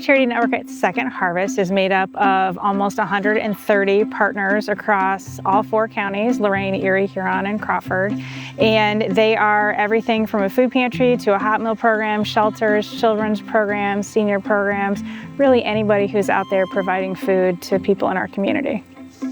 Charity Network at Second Harvest is made up of almost 130 partners across all 4 counties, Lorain, Erie, Huron, and Crawford. And they are everything from a food pantry to a hot meal program, shelters, children's programs, senior programs, really anybody who's out there providing food to people in our community.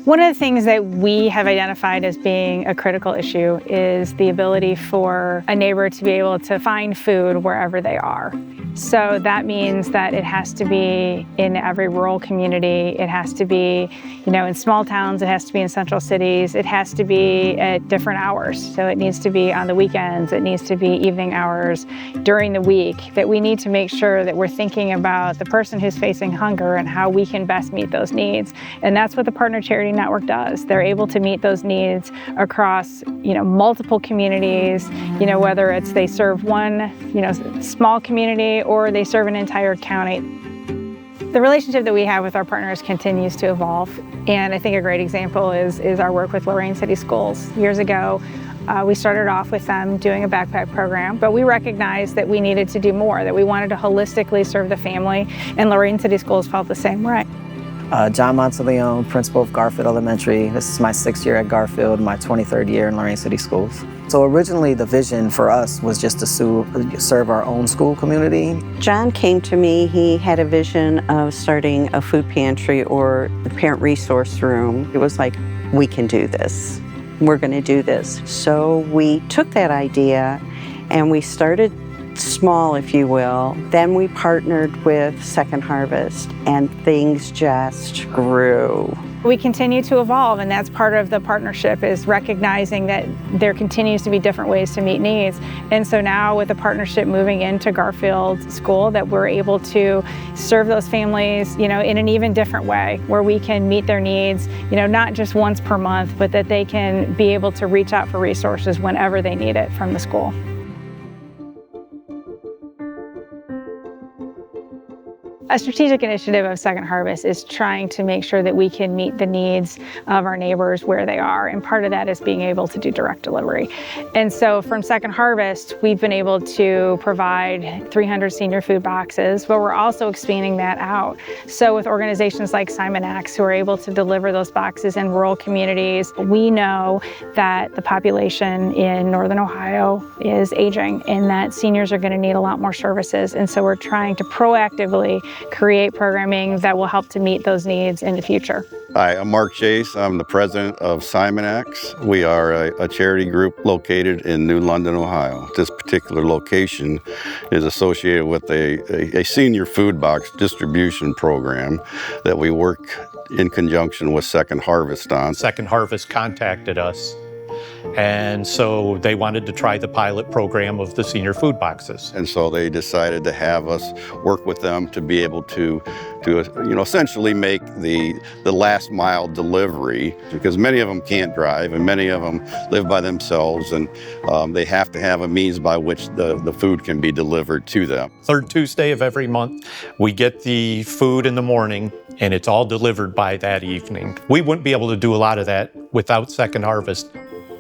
One of the things that we have identified as being a critical issue is the ability for a neighbor to be able to find food wherever they are. So that means that it has to be in every rural community. It has to be, in small towns. It has to be in central cities. It has to be at different hours. So it needs to be on the weekends. It needs to be evening hours during the week. That we need to make sure that we're thinking about the person who's facing hunger and how we can best meet those needs. And that's what the Partner Charity Network does. They're able to meet those needs across, multiple communities, whether it's they serve one, small community or they serve an entire county. The relationship that we have with our partners continues to evolve. And I think a great example is our work with Lorain City Schools. Years ago, we started off with them doing a backpack program, but we recognized that we needed to do more, that we wanted to holistically serve the family, and Lorain City Schools felt the same way. John Monteleone, principal of Garfield Elementary. This is my 6th year at Garfield, my 23rd year in Lorain City Schools. So originally the vision for us was just to serve our own school community. John came to me, he had a vision of starting a food pantry or the parent resource room. It was like, we can do this. We're gonna do this. So we took that idea and we started small, if you will. Then we partnered with Second Harvest and things just grew. We continue to evolve, and that's part of the partnership, is recognizing that there continues to be different ways to meet needs. And so now with the partnership moving into Garfield School, that we're able to serve those families, in an even different way, where we can meet their needs, not just once per month, but that they can be able to reach out for resources whenever they need it from the school. A strategic initiative of Second Harvest is trying to make sure that we can meet the needs of our neighbors where they are. And part of that is being able to do direct delivery. And so from Second Harvest, we've been able to provide 300 senior food boxes, but we're also expanding that out. So with organizations like Simon Acts, who are able to deliver those boxes in rural communities, we know that the population in Northern Ohio is aging and that seniors are going to need a lot more services. And so we're trying to proactively create programming that will help to meet those needs in the future. Hi, I'm Mark Chase. I'm the president of Simon Acts. We are a charity group located in New London, Ohio. This particular location is associated with a senior food box distribution program that we work in conjunction with Second Harvest on. Second Harvest contacted us, and so they wanted to try the pilot program of the senior food boxes. And so they decided to have us work with them to be able to essentially make the last mile delivery, because many of them can't drive and many of them live by themselves, and they have to have a means by which the food can be delivered to them. Third Tuesday of every month, we get the food in the morning and it's all delivered by that evening. We wouldn't be able to do a lot of that without Second Harvest.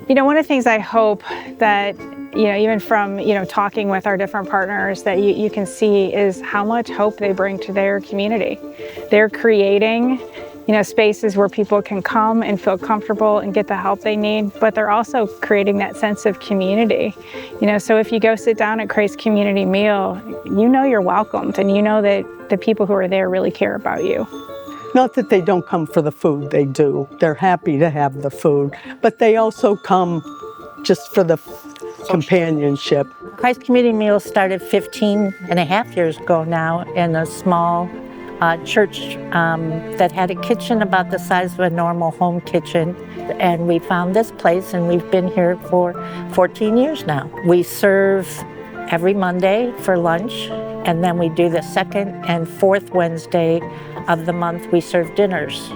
One of the things I hope that, even from, talking with our different partners, that you can see is how much hope they bring to their community. They're creating, spaces where people can come and feel comfortable and get the help they need, but they're also creating that sense of community. So if you go sit down at Christ's community meal, you're welcomed, and that the people who are there really care about you. Not that they don't come for the food, they do. They're happy to have the food, but they also come just for the companionship. Christ Community Meals started 15 and a half years ago now in a small church that had a kitchen about the size of a normal home kitchen. And we found this place and we've been here for 14 years now. We serve every Monday for lunch, and then we do the second and fourth Wednesday of the month we serve dinners.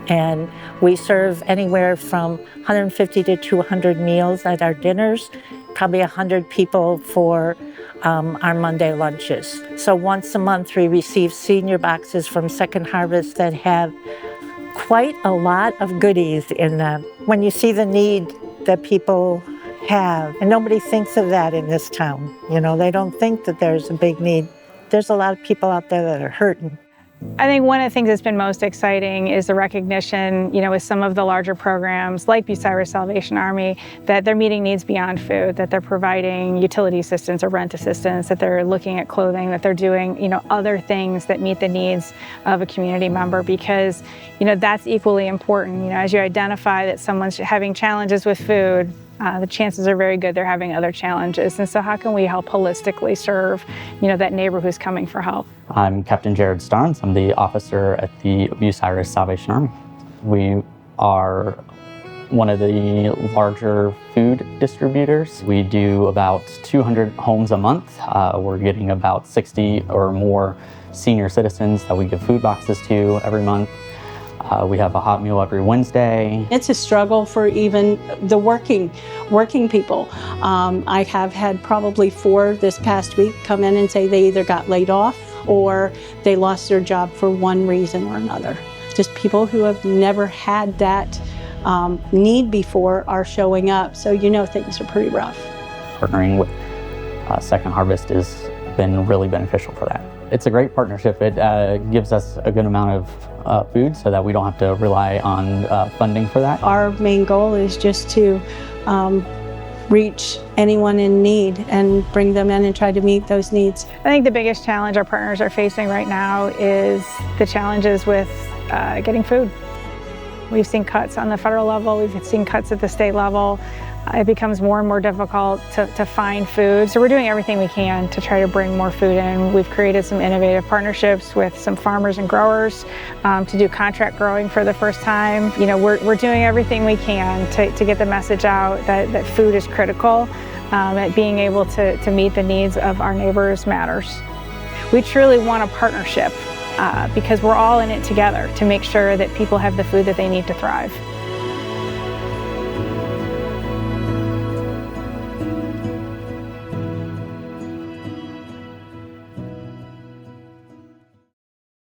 And we serve anywhere from 150 to 200 meals at our dinners, probably 100 people for our Monday lunches. So once a month we receive senior boxes from Second Harvest that have quite a lot of goodies in them. When you see the need that people have, and nobody thinks of that in this town, they don't think that there's a big need. There's a lot of people out there that are hurting. I think one of the things that's been most exciting is the recognition, with some of the larger programs like Bucyrus Salvation Army, that they're meeting needs beyond food, that they're providing utility assistance or rent assistance, that they're looking at clothing, that they're doing, other things that meet the needs of a community member, because, that's equally important. As you identify that someone's having challenges with food, the chances are very good they're having other challenges. And so how can we help holistically serve, that neighbor who's coming for help? I'm Captain Jared Starnes. I'm the officer at the Bucyrus Salvation Army. We are one of the larger food distributors. We do about 200 homes a month. We're getting about 60 or more senior citizens that we give food boxes to every month. We have a hot meal every Wednesday. It's a struggle for even the working people. I have had probably 4 this past week come in and say they either got laid off or they lost their job for one reason or another. Just people who have never had that need before are showing up, so things are pretty rough. Partnering with Second Harvest has been really beneficial for that. It's a great partnership. It gives us a good amount of food so that we don't have to rely on funding for that. Our main goal is just to reach anyone in need and bring them in and try to meet those needs. I think the biggest challenge our partners are facing right now is the challenges with getting food. We've seen cuts on the federal level, we've seen cuts at the state level. It becomes more and more difficult to find food. So we're doing everything we can to try to bring more food in. We've created some innovative partnerships with some farmers and growers to do contract growing for the first time. We're doing everything we can to get the message out that food is critical, and being able to meet the needs of our neighbors matters. We truly want a partnership because we're all in it together to make sure that people have the food that they need to thrive.